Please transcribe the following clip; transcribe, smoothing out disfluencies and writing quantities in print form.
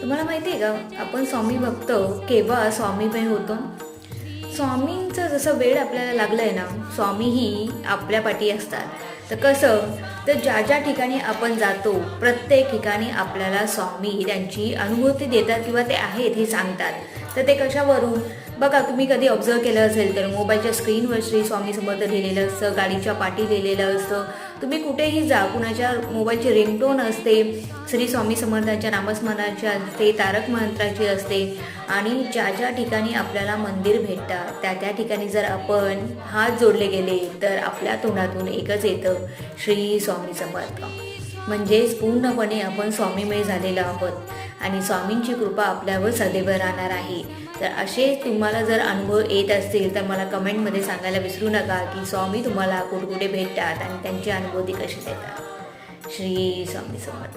तुम्हाला माहिती आहे का, आपण स्वामी भक्त केव्हा स्वामीमय होतो? स्वामींचं जसं वेळ आपल्याला लागलं आहे ना, स्वामीही आपल्या पाठी असतात. तर कसं, तर ज्या ज्या ठिकाणी आपण जातो प्रत्येक ठिकाणी आपल्याला स्वामी त्यांची अनुभूती देतात किंवा ते आहेत हे सांगतात. तर ते कशावरून? बघा, तुम्ही कधी ऑब्झर्व केलं असेल तर मोबाईलच्या स्क्रीनवर श्री स्वामी समर्थ लिहिलेलं असतं, गाडीच्या पाठी लिहिलेलं असतं. तुम्ही कुठेही जा, कुणाच्या मोबाईलची रिंगटोन असते, श्री स्वामी समर्थांच्या नामस्मरणाची असते, तारक मंत्राची असते. आणि ज्या ज्या ठिकाणी आपल्याला मंदिर भेटतात त्या त्या ठिकाणी जर आपण हात जोडले गेले तर आपल्या तोंडातून एकच येतं, श्री स्वामी समर्थ. म्हणजेच पूर्णपणे आपण स्वामीमय झालेलो आहोत आणि स्वामींची कृपा आपल्यावर सदैव राहणार आहे. तर असे तुम्हाला जर अनुभव येत असतील तर मला कमेंटमध्ये सांगायला विसरू नका की स्वामी तुम्हाला कुठे कुठे भेटतात आणि त्यांची अनुभूती कशी देतात. श्री स्वामी समर्थ.